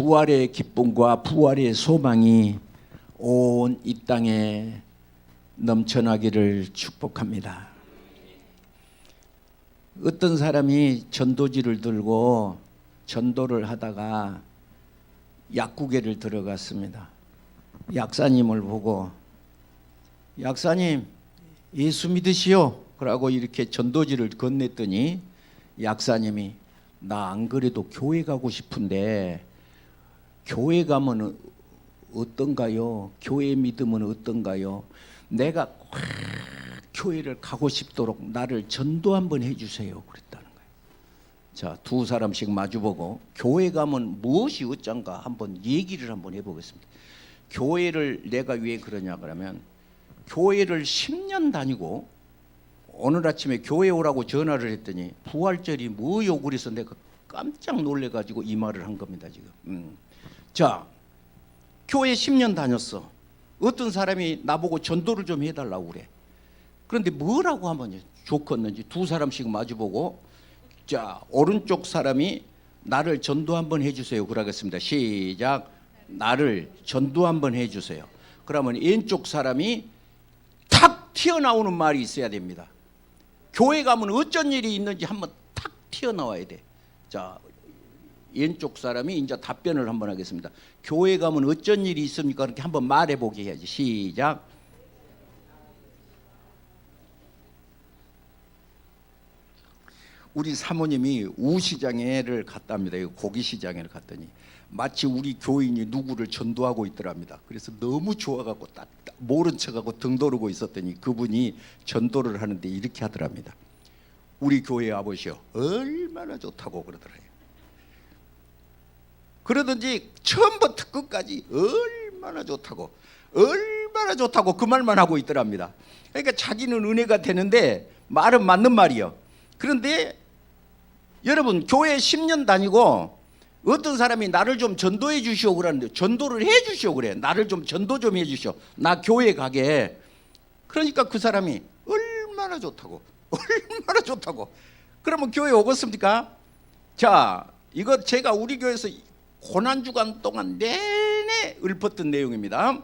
부활의 기쁨과 부활의 소망이 온 이 땅에 넘쳐나기를 축복합니다. 어떤 사람이 전도지를 들고 전도를 하다가 약국에를 들어갔습니다. 약사님을 보고 약사님 예수 믿으시오 그러고 이렇게 전도지를 건넸더니 약사님이 나 안 그래도 교회 가고 싶은데 교회 가면 어떤가요? 교회 믿으면 어떤가요? 내가 교회를 가고 싶도록 나를 전도 한번 해주세요 그랬다는 거예요. 자, 두 사람씩 마주보고 교회 가면 무엇이 어쩐가 한번 얘기를 한번 해보겠습니다. 교회를 내가 왜 그러냐 그러면 교회를 10년 다니고 오늘 아침에 교회 오라고 전화를 했더니 부활절이 뭐요? 그래서 내가 깜짝 놀래가지고 이 말을 한 겁니다 지금. 자, 교회 10년 다녔어. 어떤 사람이 나보고 전도를 좀 해달라고 그래. 그런데 뭐라고 하면 좋겠는지 두 사람씩 마주보고 자, 오른쪽 사람이 나를 전도 한번 해주세요 그러겠습니다. 시작. 나를 전도 한번 해주세요. 그러면 왼쪽 사람이 탁 튀어나오는 말이 있어야 됩니다. 교회 가면 어쩐 일이 있는지 한번 탁 튀어나와야 돼. 자, 왼쪽 사람이 이제 답변을 한번 하겠습니다. 교회 가면 어쩐 일이 있습니까? 그렇게 한번 말해보게 해야지. 시작. 우리 사모님이 우시장에를 갔답니다. 고기시장에를 갔더니 마치 우리 교인이 누구를 전도하고 있더랍니다. 그래서 너무 좋아갖고 딱 모른 척하고 등 도르고 있었더니 그분이 전도를 하는데 이렇게 하더랍니다. 우리 교회 아버지요 얼마나 좋다고 그러더래요. 그러든지 처음부터 끝까지 얼마나 좋다고 그 말만 하고 있더랍니다. 그러니까 자기는 은혜가 되는데 말은 맞는 말이요. 그런데 여러분 교회 10년 다니고 어떤 사람이 나를 좀 전도해 주시오 그러는데 전도를 해 주시오 그래. 나를 좀 전도 좀 해 주시오. 나 교회 가게. 그러니까 그 사람이 얼마나 좋다고 그러면 교회 오겠습니까? 자, 이거 제가 우리 교회에서 고난주간 동안 내내 읊었던 내용입니다.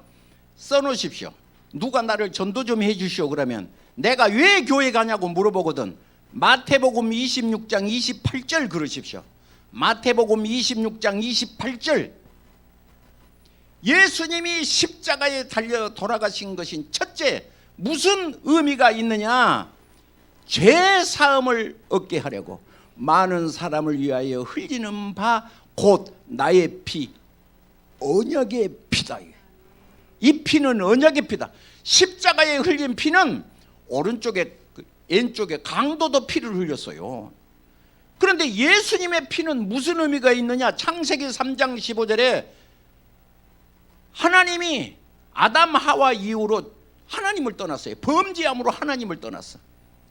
써놓으십시오. 누가 나를 전도 좀 해 주시오 그러면 내가 왜 교회 가냐고 물어보거든. 마태복음 26장 28절 그러십시오. 마태복음 26장 28절. 예수님이 십자가에 달려 돌아가신 것인 첫째 무슨 의미가 있느냐? 죄 사함을 얻게 하려고 많은 사람을 위하여 흘리는 바 곧 나의 피 언약의 피다. 이 피는 언약의 피다. 십자가에 흘린 피는 오른쪽에 왼쪽에 강도도 피를 흘렸어요. 그런데 예수님의 피는 무슨 의미가 있느냐? 창세기 3장 15절에 하나님이 아담 하와 이후로 하나님을 떠났어요. 범죄함으로 하나님을 떠났어.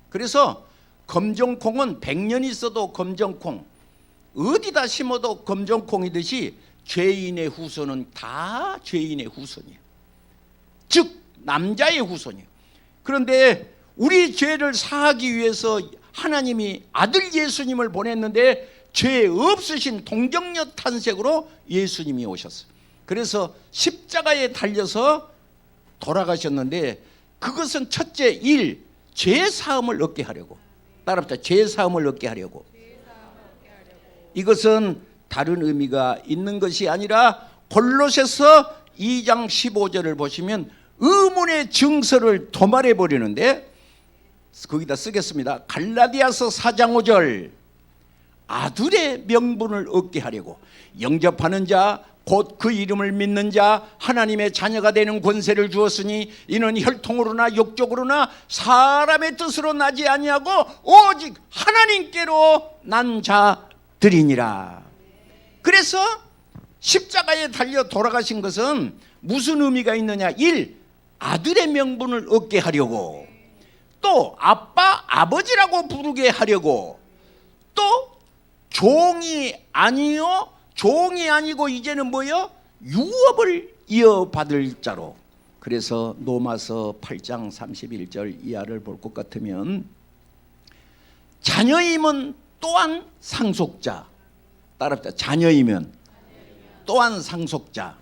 그래서 검정콩은 100년 있어도 검정콩, 어디다 심어도 검정콩이듯이 죄인의 후손은 다 죄인의 후손이에요. 즉 남자의 후손이에요. 그런데 우리 죄를 사하기 위해서 하나님이 아들 예수님을 보냈는데 죄 없으신 동정녀 탄생으로 예수님이 오셨어요. 그래서 십자가에 달려서 돌아가셨는데 그것은 첫째 일, 죄 사함을 얻게 하려고. 따라합시다. 죄 사함을 얻게 하려고. 이것은 다른 의미가 있는 것이 아니라 골로새서 2장 15절을 보시면 의문의 증서를 도말해 버리는데 거기다 쓰겠습니다. 갈라디아서 4장 5절 아들의 명분을 얻게 하려고 영접하는 자 곧 그 이름을 믿는 자 하나님의 자녀가 되는 권세를 주었으니 이는 혈통으로나 육적으로나 사람의 뜻으로 나지 아니하고 오직 하나님께로 난 자들이니라. 그래서 십자가에 달려 돌아가신 것은 무슨 의미가 있느냐? 1. 아들의 명분을 얻게 하려고, 또 아빠 아버지라고 부르게 하려고, 또 종이 아니고 이제는 뭐요? 유업을 이어받을 자로. 그래서 로마서 8장 31절 이하를 볼 것 같으면 자녀임은 또한 상속자. 따라합니다. 자녀이면 또한 상속자.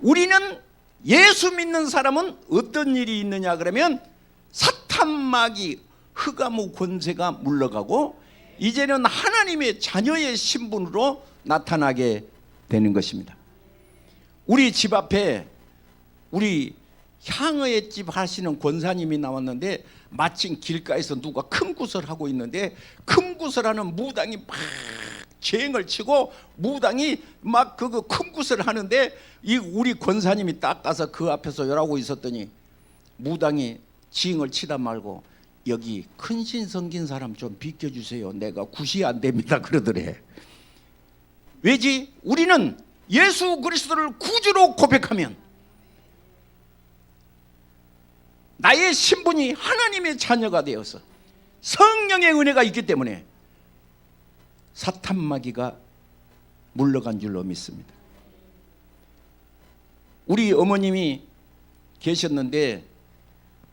우리는 예수 믿는 사람은 어떤 일이 있느냐 그러면 사탄 마귀 흑암의 권세가 물러가고 이제는 하나님의 자녀의 신분으로 나타나게 되는 것입니다. 우리 집 앞에 우리 향어의 집 하시는 권사님이 나왔는데 마침 길가에서 누가 큰 구슬 하고 있는데 큰 구슬하는 무당이 막 쟁을 치고 무당이 막 그거 큰 구슬 하는데 이 우리 권사님이 딱 가서 그 앞에서 열하고 있었더니 무당이 징을 치다 말고 여기 큰 신 섬긴 사람 좀 비켜주세요. 내가 굿이 안 됩니다 그러더래. 왜지? 우리는 예수 그리스도를 구주로 고백하면 나의 신분이 하나님의 자녀가 되어서 성령의 은혜가 있기 때문에 사탄 마귀가 물러간 줄로 믿습니다. 우리 어머님이 계셨는데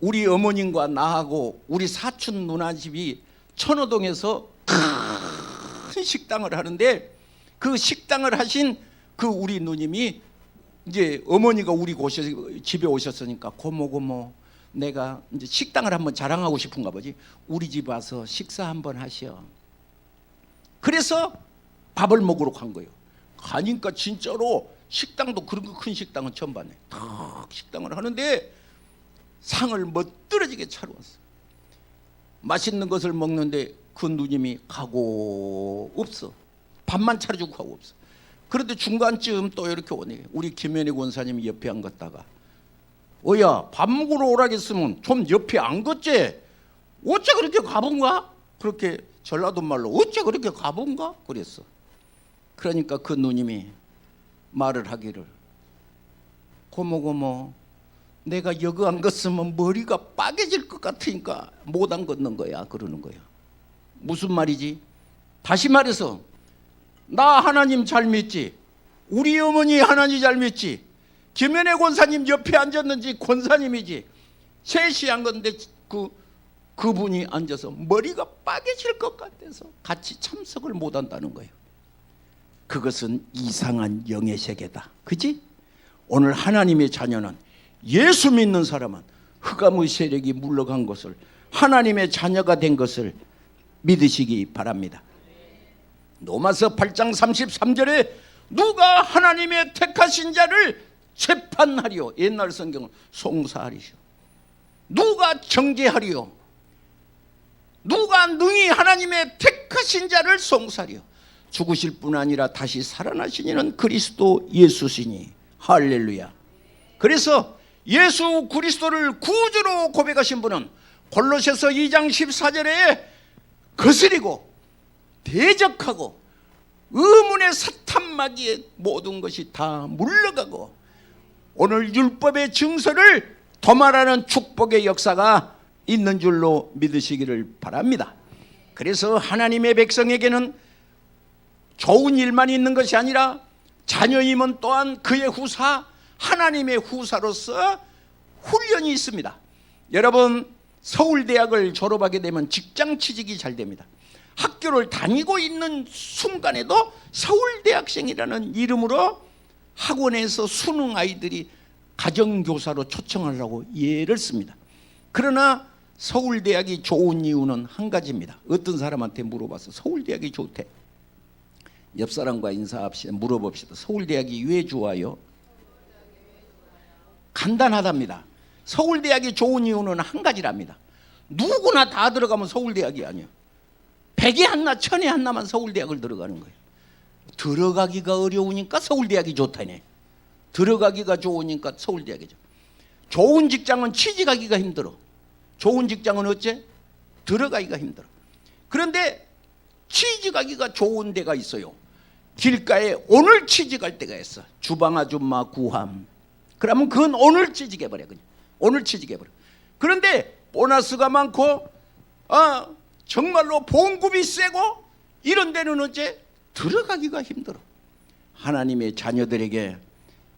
우리 어머님과 나하고 우리 사촌 누나 집이 천호동에서 큰 식당을 하는데 그 식당을 하신 그 우리 누님이 이제 어머니가 우리 집에 오셨으니까 고모 내가 이제 식당을 한번 자랑하고 싶은가 보지. 우리 집 와서 식사 한번 하시오. 그래서 밥을 먹으러 간 거예요. 가니까 진짜로 식당도 그런 큰 식당은 처음 봤네. 딱 식당을 하는데 상을 멋들어지게 차려왔어. 맛있는 것을 먹는데 그 누님이 가고 없어. 밥만 차려주고 가고 없어. 그런데 중간쯤 또 이렇게 오네. 우리 김현희 권사님이 옆에 앉았다가 어야 밥 먹으러 오라겠으면 좀 옆에 앉겠지. 어째 그렇게 가본가? 그렇게 전라도 말로 어째 그렇게 가본가? 그랬어. 그러니까 그 누님이 말을 하기를 고모 내가 여기 안 갔으면 머리가 빠개질 것 같으니까 못 안 걷는 거야 그러는 거야. 무슨 말이지? 다시 말해서 나 하나님 잘 믿지. 우리 어머니 하나님 잘 믿지. 김현애 권사님 옆에 앉았는지 권사님이지. 셋이 한 건데 그분이 앉아서 머리가 빠개질 것 같아서 같이 참석을 못 한다는 거예요. 그것은 이상한 영의 세계다. 그지? 오늘 하나님의 자녀는 예수 믿는 사람은 흑암의 세력이 물러간 것을 하나님의 자녀가 된 것을 믿으시기 바랍니다. 로마서 8장 33절에 누가 하나님의 택하신 자를 재판하리요. 옛날 성경은 송사하리요. 누가 정죄하리요. 누가 능히 하나님의 택하신 자를 송사하리요. 죽으실 뿐 아니라 다시 살아나시니는 그리스도 예수시니. 할렐루야. 그래서 예수 그리스도를 구주로 고백하신 분은 골로새서 2장 14절에 거스리고 대적하고 의문의 사탄 마귀의 모든 것이 다 물러가고 오늘 율법의 증서를 도말하는 축복의 역사가 있는 줄로 믿으시기를 바랍니다. 그래서 하나님의 백성에게는 좋은 일만 있는 것이 아니라 자녀임은 또한 그의 후사 하나님의 후사로서 훈련이 있습니다. 여러분 서울대학을 졸업하게 되면 직장 취직이 잘 됩니다. 학교를 다니고 있는 순간에도 서울대학생이라는 이름으로 학원에서 수능 아이들이 가정교사로 초청하려고 예를 씁니다. 그러나 서울대학이 좋은 이유는 한 가지입니다. 어떤 사람한테 물어봐서 서울대학이 좋대. 옆 사람과 인사합시다. 물어봅시다. 서울대학이 왜 좋아요? 간단하답니다. 서울대학이 좋은 이유는 한 가지랍니다. 누구나 다 들어가면 서울대학이 아니에요. 100에 하나 1000에 하나만 서울대학을 들어가는 거예요. 들어가기가 어려우니까 서울대학이 좋다네. 들어가기가 좋으니까 서울대학이죠. 좋은 직장은 취직하기가 힘들어. 좋은 직장은 어째? 들어가기가 힘들어. 그런데 취직하기가 좋은 데가 있어요. 길가에 오늘 취직할 때가 있어. 주방 아줌마 구함. 그러면 그건 오늘 취직해버려. 그냥 오늘 취직해버려. 그런데 보너스가 많고 정말로 봉급이 세고 이런 데는 어째? 들어가기가 힘들어. 하나님의 자녀들에게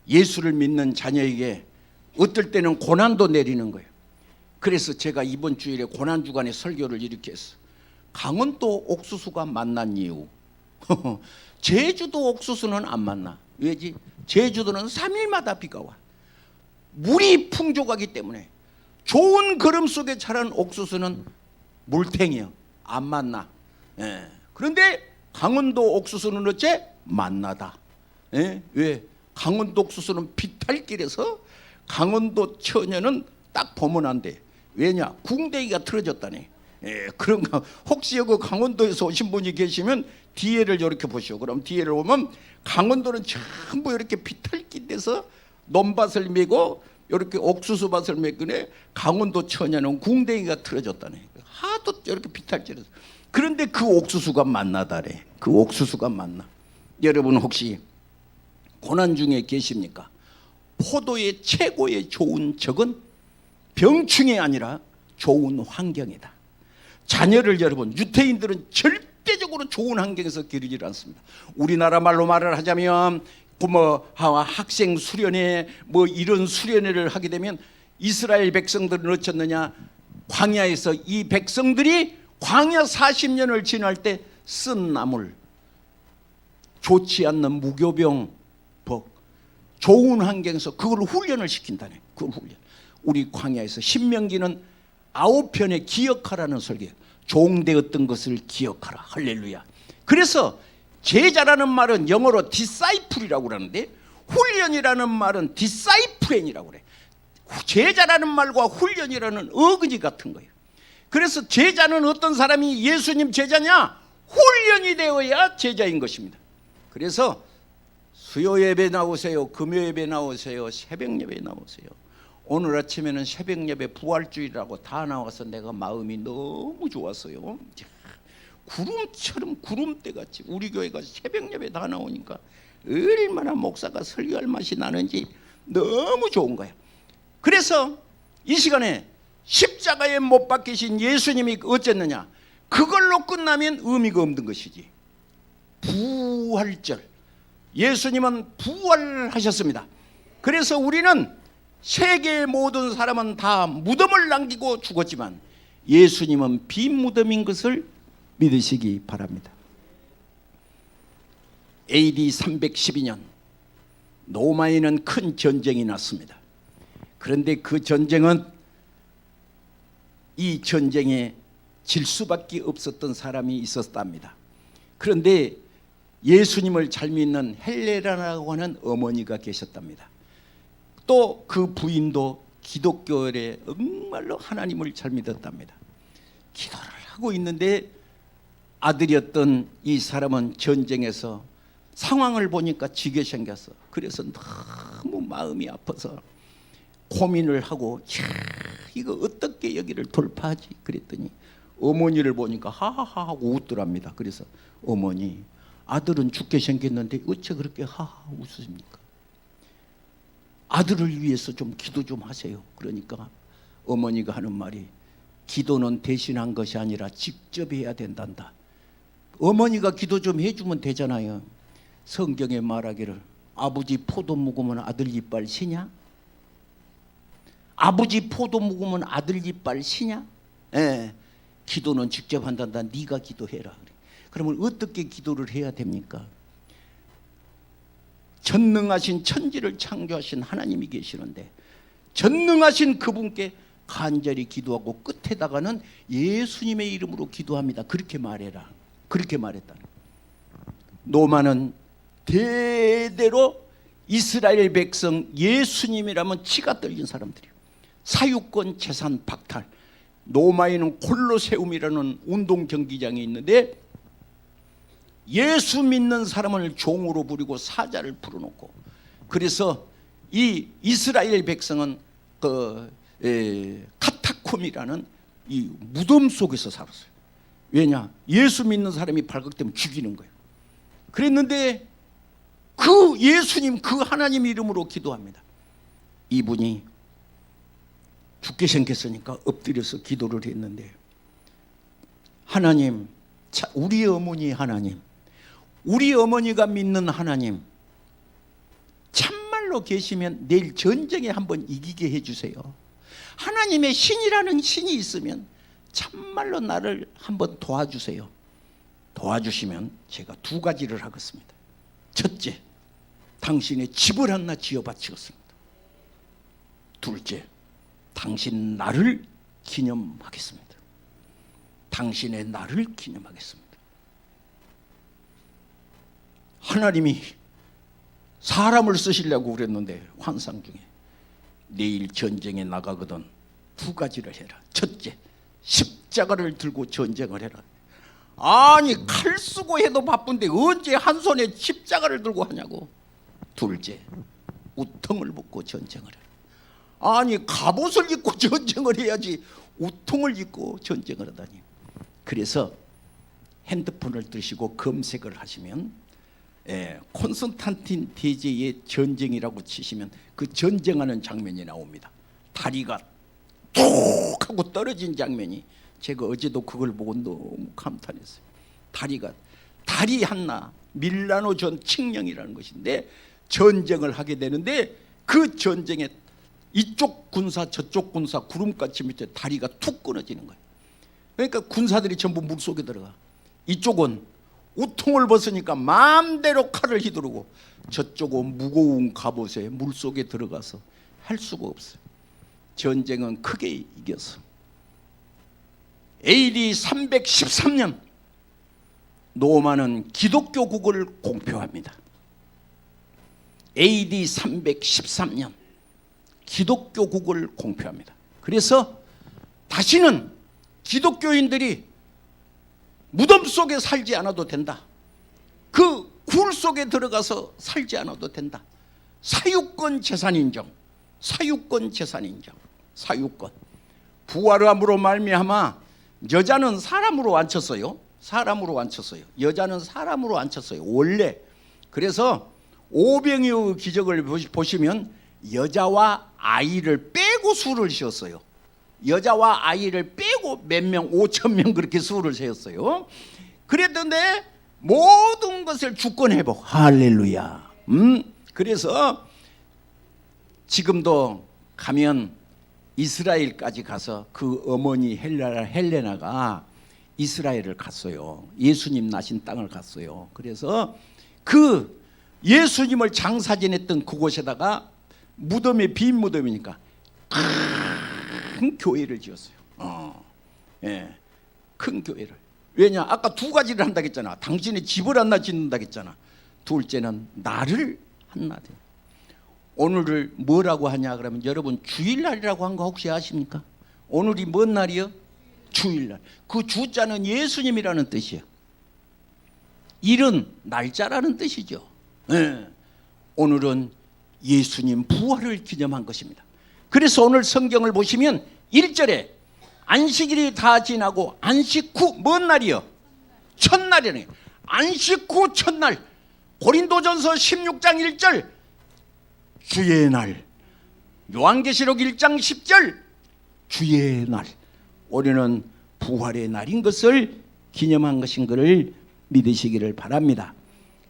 예수를 믿는 자녀에게 어떨 때는 고난도 내리는 거예요. 그래서 제가 이번 주일에 고난주간에 설교를 이렇게 했어. 강원도 옥수수가 만난 이유. 제주도 옥수수는 안 만나. 왜지? 제주도는 3일마다 비가 와. 물이 풍족하기 때문에 좋은 거름 속에 자란 옥수수는 물탱이요, 안 만나. 예. 그런데 강원도 옥수수는 어째? 만나다. 예? 왜? 강원도 옥수수는 비탈길에서 강원도 처녀는 딱 보면 안 돼. 왜냐? 궁뎅이가 틀어졌다니. 예, 그런가. 혹시 여기 강원도에서 오신 분이 계시면 뒤에를 이렇게 보시오. 그럼 뒤에를 보면 강원도는 전부 이렇게 비탈길 돼서 논밭을 메고 이렇게 옥수수밭을 메고네. 강원도 처녀는 궁뎅이가 틀어졌다네. 하도 이렇게 비탈질해서. 그런데 그 옥수수가 만나다래. 그 옥수수가 만나. 여러분 혹시 고난 중에 계십니까? 포도의 최고의 좋은 적은 병충이 아니라 좋은 환경이다. 자녀를 여러분, 유태인들은 절대적으로 좋은 환경에서 기르지 않습니다. 우리나라 말로 말을 하자면 학생 수련회 뭐 이런 수련회를 하게 되면 이스라엘 백성들은 어쩌느냐? 광야에서 이 백성들이 광야 40년을 지날 때 쓴 나물, 좋지 않는 무교병 복, 좋은 환경에서 그걸 훈련을 시킨다네. 그걸 훈련. 우리 광야에서 신명기는 9편에 기억하라는 설계. 종되었던 것을 기억하라. 할렐루야. 그래서 제자라는 말은 영어로 disciple이라고 그러는데 훈련이라는 말은 disciplin이라고 그래. 제자라는 말과 훈련이라는 어근이 같은 거예요. 그래서 제자는 어떤 사람이 예수님 제자냐? 훈련이 되어야 제자인 것입니다. 그래서 수요 예배 나오세요, 금요 예배 나오세요, 새벽 예배 나오세요. 오늘 아침에는 새벽 예배 부활주일이라고 다 나와서 내가 마음이 너무 좋았어요. 구름처럼 구름대같이 우리 교회가 새벽 예배 다 나오니까 얼마나 목사가 설교할 맛이 나는지 너무 좋은 거야. 그래서 이 시간에 십자가에 못 박히신 예수님이 어쨌느냐? 그걸로 끝나면 의미가 없는 것이지. 부활절, 예수님은 부활하셨습니다. 그래서 우리는 세계의 모든 사람은 다 무덤을 남기고 죽었지만 예수님은 빈 무덤인 것을 믿으시기 바랍니다. AD 312년 로마에는 큰 전쟁이 났습니다. 그런데 그 전쟁은 이 전쟁에 질 수밖에 없었던 사람이 있었답니다. 그런데 예수님을 잘 믿는 헬레나라고 하는 어머니가 계셨답니다. 또 그 부인도 기독교에 정말로 하나님을 잘 믿었답니다. 기도를 하고 있는데 아들이었던 이 사람은 전쟁에서 상황을 보니까 지게 생겼어. 그래서 너무 마음이 아파서 고민을 하고 이거 어떻게 여기를 돌파하지? 그랬더니 어머니를 보니까 하하하 하고 웃더랍니다. 그래서 어머니, 아들은 죽게 생겼는데 어째 그렇게 하하 웃으십니까? 아들을 위해서 좀 기도 좀 하세요. 그러니까 어머니가 하는 말이 기도는 대신한 것이 아니라 직접 해야 된단다. 어머니가 기도 좀 해주면 되잖아요. 성경에 말하기를 아버지 포도 묵으면 아들 이빨 시냐? 아버지 포도 묵으면 아들 이빨 시냐? 예, 기도는 직접 한단다. 네가 기도해라. 그러면 어떻게 기도를 해야 됩니까? 전능하신 천지를 창조하신 하나님이 계시는데 전능하신 그분께 간절히 기도하고 끝에다가는 예수님의 이름으로 기도합니다. 그렇게 말해라. 그렇게 말했다. 로마는 대대로 이스라엘 백성 예수님이라면 치가 떨린 사람들이에요. 사유권 재산 박탈. 로마에는 콜로세움이라는 운동 경기장이 있는데 예수 믿는 사람을 종으로 부리고 사자를 풀어놓고, 그래서 이 이스라엘 백성은 카타콤이라는 이 무덤 속에서 살았어요. 왜냐? 예수 믿는 사람이 발각되면 죽이는 거예요. 그랬는데 그 예수님, 그 하나님 이름으로 기도합니다. 이분이 죽게 생겼으니까 엎드려서 기도를 했는데, 하나님, 우리 어머니 하나님, 우리 어머니가 믿는 하나님, 참말로 계시면 내일 전쟁에 한번 이기게 해주세요. 하나님의 신이라는 신이 있으면 참말로 나를 한번 도와주세요. 도와주시면 제가 두 가지를 하겠습니다. 첫째, 당신의 집을 하나 지어 바치겠습니다. 둘째, 당신 나를 기념하겠습니다. 당신의 나를 기념하겠습니다. 하나님이 사람을 쓰시려고 그랬는데 환상 중에 내일 전쟁에 나가거든 두 가지를 해라. 첫째, 십자가를 들고 전쟁을 해라. 아니, 칼 쓰고 해도 바쁜데 언제 한 손에 십자가를 들고 하냐고. 둘째, 우통을 벗고 전쟁을 해라. 아니, 갑옷을 입고 전쟁을 해야지 우통을 입고 전쟁을 하다니. 그래서 핸드폰을 드시고 검색을 하시면 콘스탄틴 대제의 전쟁이라고 치시면 그 전쟁하는 장면이 나옵니다. 다리가 툭 하고 떨어진 장면이, 제가 어제도 그걸 보고 너무 감탄했어요. 다리 하나, 밀라노 전 칙령이라는 것인데 전쟁을 하게 되는데, 그 전쟁에 이쪽 군사 저쪽 군사 구름같이 밑에 다리가 툭 끊어지는 거예요. 그러니까 군사들이 전부 물속에 들어가. 이쪽은 우통을 벗으니까 마음대로 칼을 휘두르고, 저쪽은 무거운 갑옷에 물속에 들어가서 할 수가 없어요. 전쟁은 크게 이겼어. AD 313년 로마는 기독교국을 공표합니다. AD 313년 기독교국을 공표합니다. 그래서 다시는 기독교인들이 무덤 속에 살지 않아도 된다. 그 굴 속에 들어가서 살지 않아도 된다. 사유권 재산 인정. 사유권 재산 인정. 사유권. 부활함으로 말미암아 여자는 사람으로 앉혔어요. 사람으로 앉혔어요. 여자는 사람으로 앉혔어요. 원래. 그래서 오병이의 기적을 보시면 여자와 아이를 빼고 수를 세웠어요. 여자와 아이를 빼고 몇 명, 5천 명 그렇게 수를 세웠어요. 그랬던데 모든 것을 주권 회복. 할렐루야. 그래서 지금도 가면 이스라엘까지 가서 그 어머니 헬레나가 이스라엘을 갔어요. 예수님 나신 땅을 갔어요. 그래서 그 예수님을 장사 지냈던 그곳에다가 무덤이 빈 무덤이니까 큰 교회를 지었어요. 큰 교회를. 왜냐? 아까 두 가지를 한다고 했잖아. 당신의 집을 하나 짓는다고 했잖아. 둘째는 나를 하나. 오늘을 뭐라고 하냐 그러면, 여러분 주일날이라고 한 거 혹시 아십니까? 오늘이 뭔 날이요? 주일날. 그 주자는 예수님이라는 뜻이에요. 일은 날짜라는 뜻이죠. 오늘은 예수님 부활을 기념한 것입니다. 그래서 오늘 성경을 보시면 1절에 안식일이 다 지나고 안식 후 뭔 날이요? 첫날이네. 안식 후 첫날. 고린도전서 16장 1절 주의 날. 요한계시록 1장 10절 주의 날. 우리는 부활의 날인 것을 기념한 것인 것을 믿으시기를 바랍니다.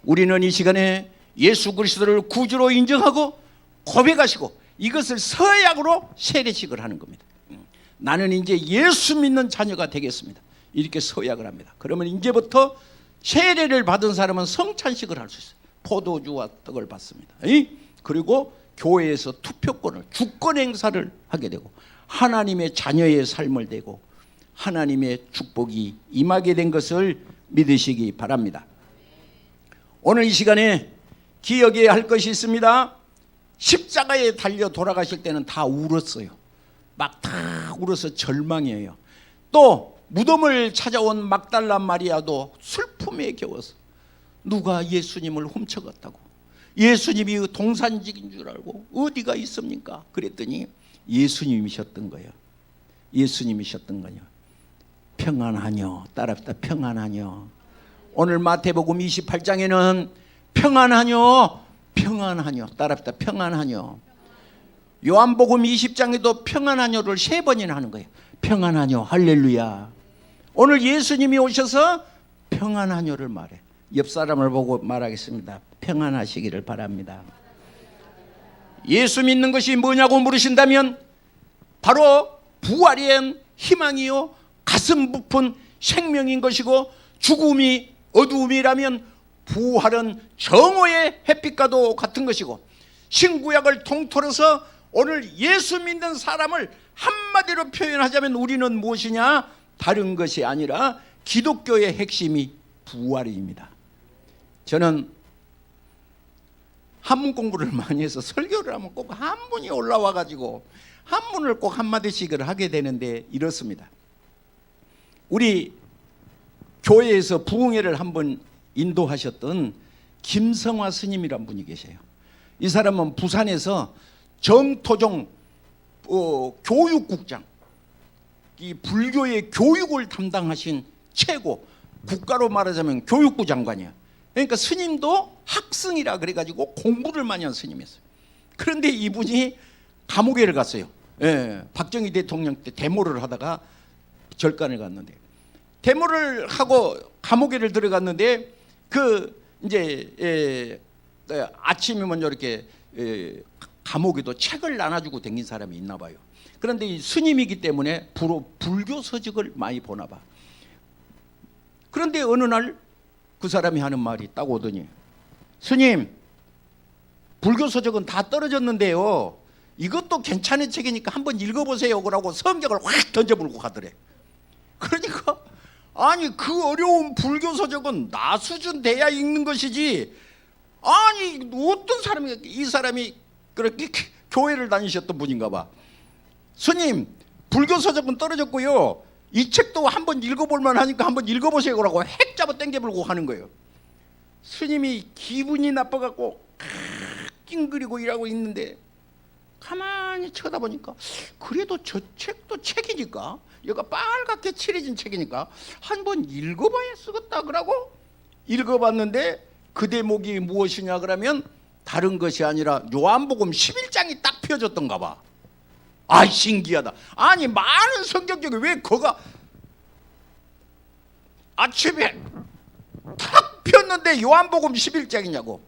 우리는 이 시간에 예수 그리스도를 구주로 인정하고 고백하시고 이것을 서약으로 세례식을 하는 겁니다. 나는 이제 예수 믿는 자녀가 되겠습니다. 이렇게 서약을 합니다. 그러면 이제부터 세례를 받은 사람은 성찬식을 할 수 있어요. 포도주와 떡을 받습니다. 그리고 교회에서 투표권을, 주권 행사를 하게 되고 하나님의 자녀의 삶을 되고 하나님의 축복이 임하게 된 것을 믿으시기 바랍니다. 오늘 이 시간에 기억해야 할 것이 있습니다. 십자가에 달려 돌아가실 때는 다 울었어요. 막 다 울어서 절망이에요. 또 무덤을 찾아온 막달라 마리아도 슬픔에 겨워서 누가 예수님을 훔쳐갔다고, 예수님이 동산직인 줄 알고 어디가 있습니까? 그랬더니 예수님이셨던 거예요. 예수님이셨던 거예요. 평안하뇨. 따라합시다. 평안하뇨. 오늘 마태복음 28장에는 평안하뇨. 평안하뇨. 따라합시다. 평안하뇨. 요한복음 20장에도 평안하뇨를 3번이나 하는 거예요. 평안하뇨. 할렐루야. 오늘 예수님이 오셔서 평안하뇨를 말해. 옆 사람을 보고 말하겠습니다. 평안하시기를 바랍니다. 예수 믿는 것이 뭐냐고 물으신다면 바로 부활의 희망이요 가슴 부푼 생명인 것이고, 죽음이 어두움이라면 부활은 정오의 햇빛과도 같은 것이고, 신구약을 통틀어서 오늘 예수 믿는 사람을 한마디로 표현하자면 우리는 무엇이냐? 다른 것이 아니라 기독교의 핵심이 부활입니다. 저는 한문 공부를 많이 해서 설교를 하면 꼭 한문이 올라와 가지고 한문을 꼭 한마디씩을 하게 되는데, 이렇습니다. 우리 교회에서 부흥회를 한번 인도하셨던 김성화 스님이란 분이 계세요. 이 사람은 부산에서 정토종 교육국장, 이 불교의 교육을 담당하신 최고, 국가로 말하자면 교육부 장관이야. 그러니까 스님도 학승이라 그래가지고 공부를 많이 한 스님이었어요. 그런데 이분이 감옥에를 갔어요. 예, 박정희 대통령 때 데모를 하다가 절간을 갔는데, 데모를 하고 감옥에를 들어갔는데, 아침이면 이렇게 감옥에도 책을 나눠주고 댕긴 사람이 있나 봐요. 그런데 이 스님이기 때문에 불교 서적을 많이 보나 봐. 그런데 어느 날 그 사람이 하는 말이 딱 오더니, 스님, 불교 서적은 다 떨어졌는데요, 이것도 괜찮은 책이니까 한번 읽어보세요. 그러고 성경을 확 던져불고 가더래. 그러니까 아니, 그 어려운 불교 서적은 나 수준 돼야 읽는 것이지, 아니 어떤 사람이, 이 사람이 그렇게 교회를 다니셨던 분인가 봐. 스님, 불교 서적은 떨어졌고요, 이 책도 한번 읽어볼만 하니까 한번 읽어보세요. 그러고 핵 잡아 당겨불고 하는 거예요. 스님이 기분이 나빠갖고 낑그리고 일하고 있는데, 가만히 쳐다보니까 그래도 저 책도 책이니까, 얘가 빨갛게 칠해진 책이니까 한번 읽어봐야 쓰겠다 그러고 읽어봤는데, 그 대목이 무엇이냐 그러면 다른 것이 아니라 요한복음 11장이 딱 펴졌던가 봐. 아, 신기하다. 아니, 많은 성경 중에 왜 거가 아침에 탁 폈는데 요한복음 11장이냐고.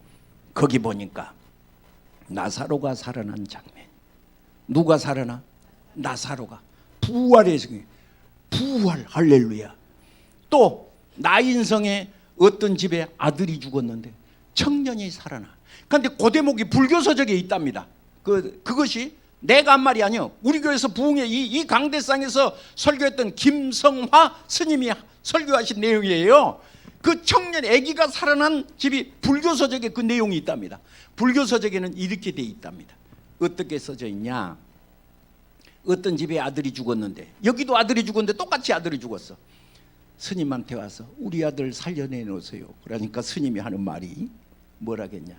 거기 보니까 나사로가 살아난 장면. 누가 살아나? 나사로가. 부활의 성경. 부활, 할렐루야. 또 나인성에 어떤 집에 아들이 죽었는데 청년이 살아나. 그런데 그 대목이 불교서적에 있답니다. 그것이 내가 한 말이 아니요, 우리 교회에서 부흥회 이 강대상에서 설교했던 김성화 스님이 설교하신 내용이에요. 그 청년 아기가 살아난 집이 불교서적에 그 내용이 있답니다. 불교서적에는 이렇게 돼 있답니다. 어떻게 써져 있냐? 어떤 집에 아들이 죽었는데, 여기도 아들이 죽었는데 똑같이 아들이 죽었어. 스님한테 와서 우리 아들 살려내놓으세요. 그러니까 스님이 하는 말이 뭐라겠냐?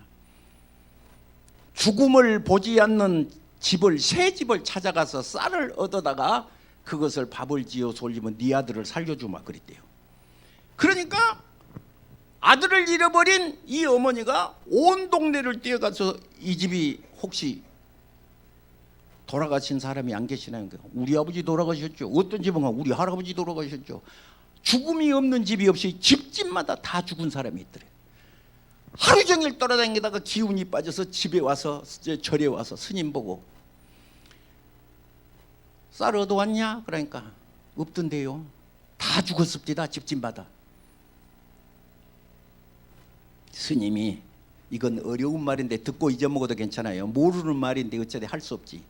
죽음을 보지 않는 집을, 새 집을 찾아가서 쌀을 얻어다가 그것을 밥을 지어서 올리면 네 아들을 살려주마 그랬대요. 그러니까 아들을 잃어버린 이 어머니가 온 동네를 뛰어가서 이 집이 혹시 돌아가신 사람이 안 계시나요? 우리 아버지 돌아가셨죠. 어떤 집은 우리 할아버지 돌아가셨죠. 죽음이 없는 집이 없이 집집마다 다 죽은 사람이 있더래. 하루 종일 돌아다니다가 기운이 빠져서 집에 와서, 절에 와서 스님 보고 쌀 얻어왔냐? 그러니까 없던데요. 다 죽었습니다. 집집마다. 스님이, 이건 어려운 말인데 듣고 잊어먹어도 괜찮아요. 모르는 말인데 어차피 할 수 없지.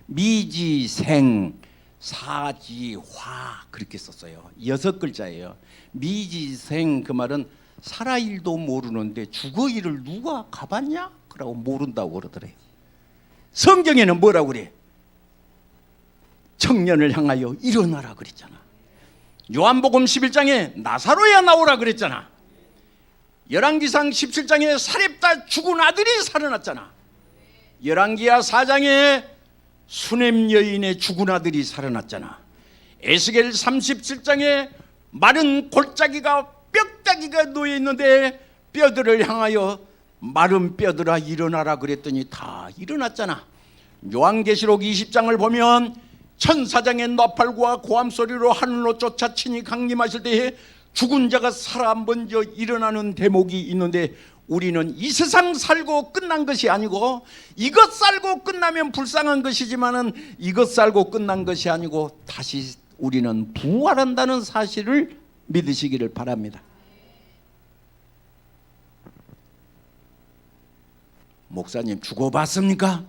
미지생 사지화 그렇게 썼어요. 6글자예요. 미지생, 그 말은 살아 일도 모르는데 죽어 일을 누가 가봤냐? 그러고 모른다고 그러더래요. 성경에는 뭐라고 그래? 청년을 향하여 일어나라 그랬잖아. 요한복음 11장에 나사로야 나오라 그랬잖아. 열왕기상 17장에 사렙다 죽은 아들이 살아났잖아. 열왕기하 4장에 수넴 여인의 죽은 아들이 살아났잖아. 에스겔 37장에 마른 골짜기가, 뼈다귀가 놓여있는데 뼈들을 향하여 마른 뼈들아 일어나라 그랬더니 다 일어났잖아. 요한계시록 20장을 보면 천사장의 나팔과 고함소리로 하늘로 쫓아치니 강림하실 때에 죽은 자가 살아 먼저 일어나는 대목이 있는데, 우리는 이 세상 살고 끝난 것이 아니고, 이것 살고 끝나면 불쌍한 것이지만은 이것 살고 끝난 것이 아니고 다시 우리는 부활한다는 사실을 믿으시기를 바랍니다. 목사님 죽어봤습니까?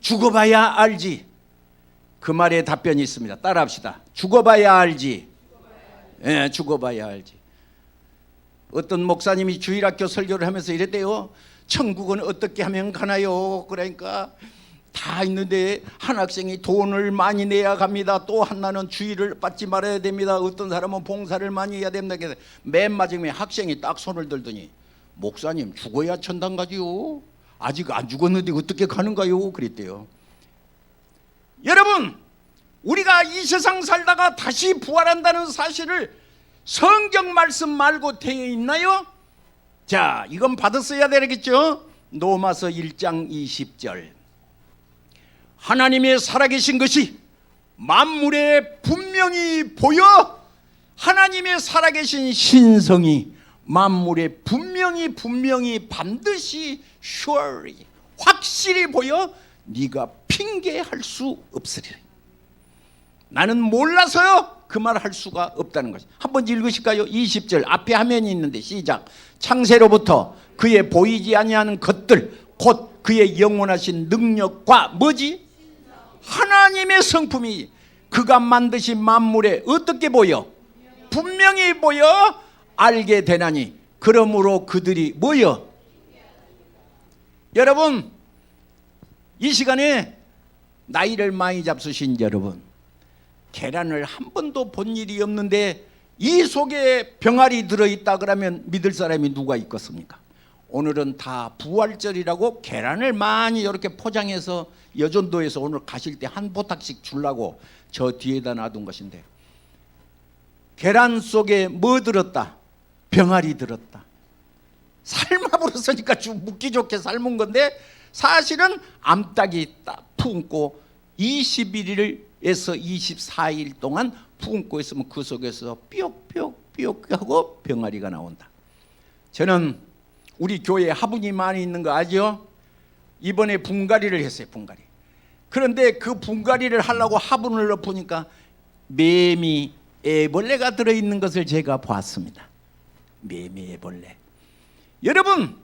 죽어봐야 알지. 그 말에 답변이 있습니다. 따라합시다. 죽어봐야 알지. 예, 죽어봐야 알지. 어떤 목사님이 주일학교 설교를 하면서 이랬대요. 천국은 어떻게 하면 가나요? 그러니까 다 있는데 한 학생이 돈을 많이 내야 갑니다. 또 하나는 주의를 받지 말아야 됩니다. 어떤 사람은 봉사를 많이 해야 됩니다. 맨 마지막에 학생이 딱 손을 들더니 목사님 죽어야 천당 가지요. 아직 안 죽었는데 어떻게 가는가요? 그랬대요. 여러분, 우리가 이 세상 살다가 다시 부활한다는 사실을 성경 말씀 말고 되어 있나요? 자, 이건 받았어야 되겠죠? 로마서 1장 20절. 하나님의 살아계신 것이 만물에 분명히 보여, 하나님의 살아계신 신성이 만물에 분명히 반드시 surely 확실히 보여 네가 핑계할 수 없으리라. 나는 몰라서요 그 말 할 수가 없다는 것이. 한번 읽으실까요? 20절 앞에 화면이 있는데 시작. 창세로부터 그의 보이지 아니하는 것들 곧 그의 영원하신 능력과 뭐지? 하나님의 성품이 그가 만드신 만물에 어떻게 보여? 분명히 보여 알게 되나니 그러므로 그들이 뭐여? 여러분, 이 시간에 나이를 많이 잡수신 여러분, 계란을 한 번도 본 일이 없는데 이 속에 병아리 들어있다 그러면 믿을 사람이 누가 있겠습니까? 오늘은 다 부활절이라고 계란을 많이 이렇게 포장해서 여전도에서 오늘 가실 때 한 포탁씩 주려고 저 뒤에다 놔둔 것인데, 계란 속에 뭐 들었다? 병아리 들었다. 삶아버렸으니까 좀 묵기 좋게 삶은 건데 사실은 암탉이 딱 품고 21일에서 24일 동안 품고 있으면 그 속에서 삐옥삐옥 하고 병아리가 나온다. 저는 우리 교회에 화분이 많이 있는 거 아죠? 이번에 분갈이를 했어요. 분갈이. 그런데 그 분갈이를 하려고 화분을 엎으니까 매미, 애벌레가 들어있는 것을 제가 봤습니다. 매미, 애벌레. 여러분,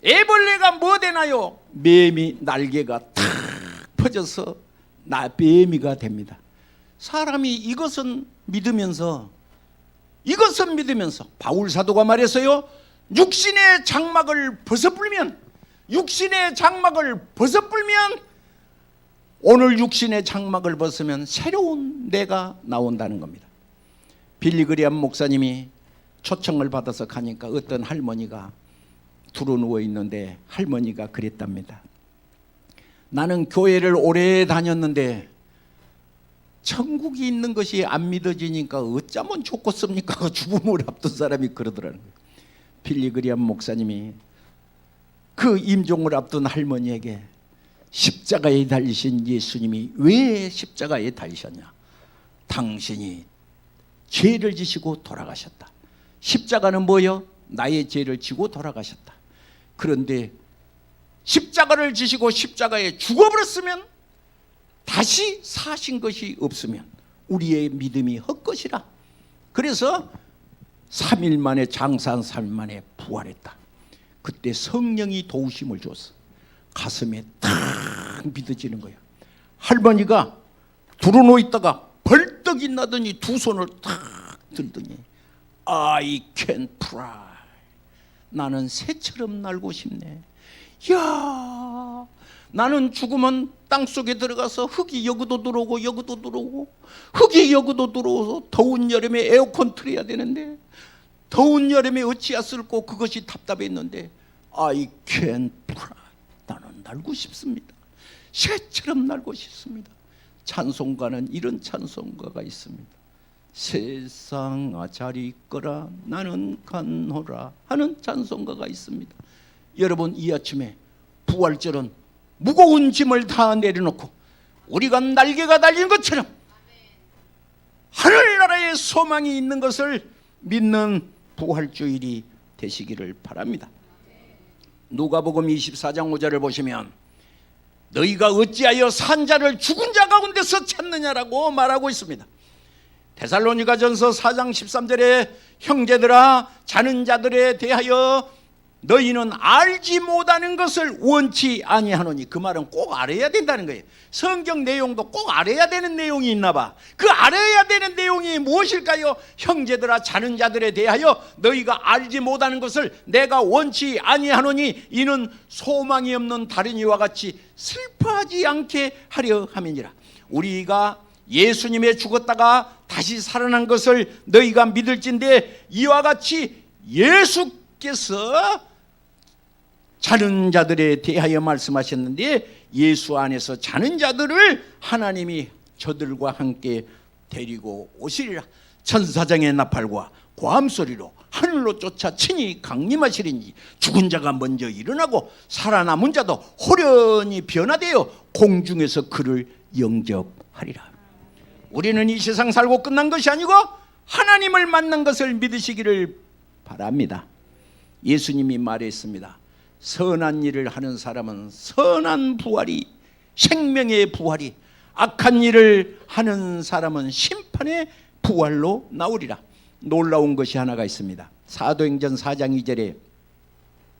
애벌레가 뭐 되나요? 매미 날개가 탁 퍼져서 매미가 됩니다. 사람이 이것은 믿으면서 바울 사도가 말했어요. 육신의 장막을 벗어불면 오늘 육신의 장막을 벗으면 새로운 내가 나온다는 겁니다. 빌리그리암 목사님이 초청을 받아서 가니까 어떤 할머니가 두루 누워 있는데 할머니가 그랬답니다. 나는 교회를 오래 다녔는데 천국이 있는 것이 안 믿어지니까 어쩌면 좋겠습니까? 죽음을 앞둔 사람이 그러더라는 거예요. 빌리그리암 목사님이 그 임종을 앞둔 할머니에게 십자가에 달리신 예수님이 왜 십자가에 달리셨냐? 당신이 죄를 지시고 돌아가셨다. 십자가는 뭐요? 나의 죄를 지고 돌아가셨다. 그런데 십자가를 지시고 십자가에 죽어버렸으면 다시 사신 것이 없으면 우리의 믿음이 헛것이라. 그래서 3일 만에 장사한 3일 만에 부활했다. 그때 성령이 도우심을 줬어. 가슴에 탁 믿어지는 거야. 할머니가 두루누워 있다가 벌떡 일어나더니 두 손을 탁 들더니 I can fly. 나는 새처럼 날고 싶네. 야, 나는 죽으면 땅속에 들어가서 흙이 여기도 들어오고 흙이 여기도 들어오서 더운 여름에 에어컨 틀어야 되는데 더운 여름에 어찌했을꼬 그것이 답답했는데 I can fly. 나는 날고 싶습니다. 새처럼 날고 싶습니다. 찬송가는 이런 찬송가가 있습니다. 세상아 잘 있거라 나는 간호라 하는 찬송가가 있습니다. 여러분, 이 아침에 부활절은 무거운 짐을 다 내려놓고 우리가 날개가 달린 것처럼 하늘나라의 소망이 있는 것을 믿는 부활주일이 되시기를 바랍니다. 누가복음 24장 5절을 보시면 너희가 어찌하여 산 자를 죽은 자 가운데서 찾느냐라고 말하고 있습니다. 데살로니가전서 4장 13절에 형제들아 자는 자들에 대하여 너희는 알지 못하는 것을 원치 아니하노니. 그 말은 꼭 알아야 된다는 거예요. 성경 내용도 꼭 알아야 되는 내용이 있나 봐. 그 알아야 되는 내용이 무엇일까요? 형제들아, 자는 자들에 대하여 너희가 알지 못하는 것을 내가 원치 아니하노니 이는 소망이 없는 다른 이와 같이 슬퍼하지 않게 하려 함이니라. 우리가 예수님의 죽었다가 다시 살아난 것을 너희가 믿을진데 이와 같이 예수께서 자는 자들에 대하여 말씀하셨는데 예수 안에서 자는 자들을 하나님이 저들과 함께 데리고 오시리라. 천사장의 나팔과 고함소리로 하늘로 쫓아 친히 강림하시리니 죽은 자가 먼저 일어나고 살아남은 자도 호련히 변화되어 공중에서 그를 영접하리라. 우리는 이 세상 살고 끝난 것이 아니고 하나님을 만난 것을 믿으시기를 바랍니다. 예수님이 말했습니다. 선한 일을 하는 사람은 선한 부활이, 생명의 부활이, 악한 일을 하는 사람은 심판의 부활로 나오리라. 놀라운 것이 하나가 있습니다. 사도행전 4장 2절에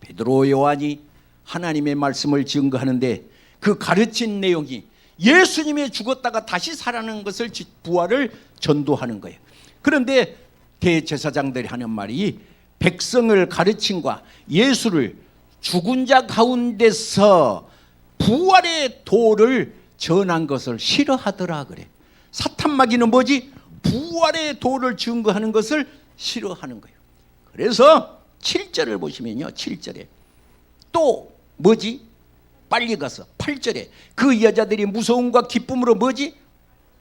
베드로, 요한이 하나님의 말씀을 증거하는데 그 가르친 내용이 예수님이 죽었다가 다시 살아나는 것을, 부활을 전도하는 거예요. 그런데 대제사장들이 하는 말이 백성을 가르침과 예수를 죽은 자 가운데서 부활의 도를 전한 것을 싫어하더라 그래. 사탄 마귀는 뭐지? 부활의 도를 증거하는 것을 싫어하는 거예요. 그래서 7절을 보시면요, 7절에 또 뭐지? 빨리 가서 8절에 그 여자들이 무서움과 기쁨으로 뭐지?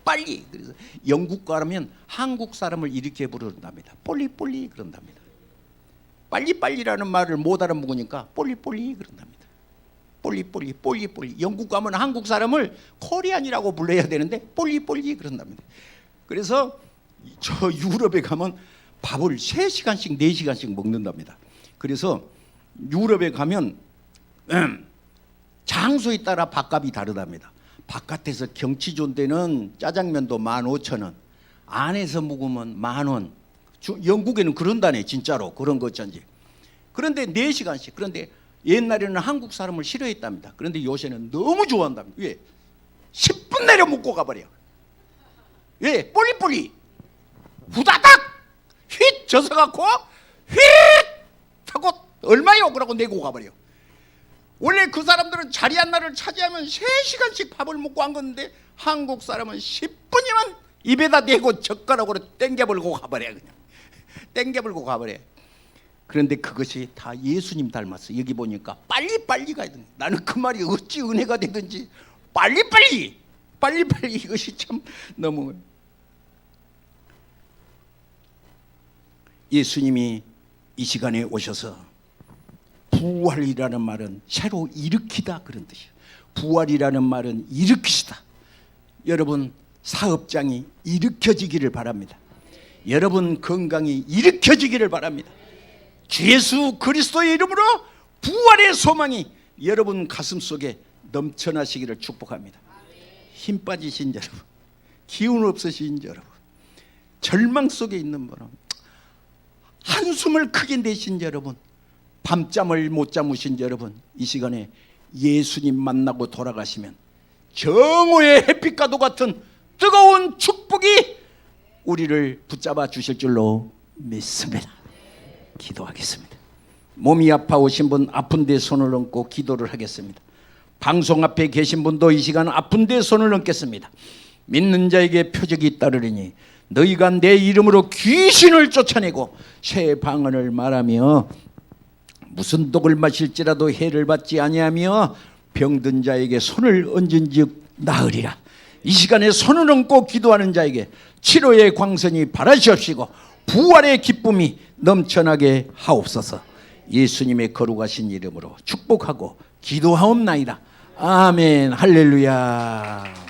빨리. 그래서 영국 가면 한국 사람을 이렇게 부른답니다. 폴리폴리 그런답니다. 빨리빨리라는 말을 못 알아먹으니까 폴리폴리 그런답니다. 폴리폴리, 폴리폴리. 영국 가면 한국 사람을 코리안이라고 불러야 되는데 폴리폴리 그런답니다. 그래서 저 유럽에 가면 밥을 3시간씩 4시간씩 먹는답니다. 그래서 유럽에 가면 장소에 따라 밥값이 다르답니다. 바깥에서 경치 좋은 데는 짜장면도 15,000원, 안에서 먹으면 10,000원. 영국에는 그런다네, 진짜로. 그런 거 어쩐지. 그런데 4시간씩. 그런데 옛날에는 한국 사람을 싫어했답니다. 그런데 요새는 너무 좋아한답니다. 왜? 10분 내려 먹고 가버려. 왜? 폴리폴리. 후다닥 휙 젖어갖고 휙 하고 얼마요? 그러고 내고 가버려. 원래 그 사람들은 자리 하나를 차지하면 3시간씩 밥을 먹고 한 건데 한국 사람은 10분이면 입에다 대고 젓가락으로 땡겨버리고 가버려. 그냥 땡겨버리고 가버려. 그런데 그것이 다 예수님 닮았어. 여기 보니까 빨리빨리 가야 돼. 나는 그 말이 어찌 은혜가 되든지 빨리빨리 이것이 참 너무. 예수님이 이 시간에 오셔서 부활이라는 말은 새로 일으키다 그런 뜻이에요. 부활이라는 말은 일으키시다. 여러분 사업장이 일으켜지기를 바랍니다. 여러분 건강이 일으켜지기를 바랍니다. 주 예수 그리스도의 이름으로 부활의 소망이 여러분 가슴속에 넘쳐나시기를 축복합니다. 힘 빠지신 여러분, 기운 없으신 여러분, 절망 속에 있는 분은, 한숨을 크게 내신 여러분, 밤잠을 못 잠으신 여러분, 이 시간에 예수님 만나고 돌아가시면 정오의 햇빛과도 같은 뜨거운 축복이 우리를 붙잡아 주실 줄로 믿습니다. 기도하겠습니다. 몸이 아파오신 분 아픈 데 손을 얹고 기도를 하겠습니다. 방송 앞에 계신 분도 이 시간 아픈 데 손을 얹겠습니다. 믿는 자에게 표적이 따르리니 너희가 내 이름으로 귀신을 쫓아내고 새 방언을 말하며 무슨 독을 마실지라도 해를 받지 아니하며 병든 자에게 손을 얹은즉 나으리라. 이 시간에 손을 얹고 기도하는 자에게 치료의 광선이 바라시옵시고 부활의 기쁨이 넘쳐나게 하옵소서. 예수님의 거룩하신 이름으로 축복하고 기도하옵나이다. 아멘. 할렐루야.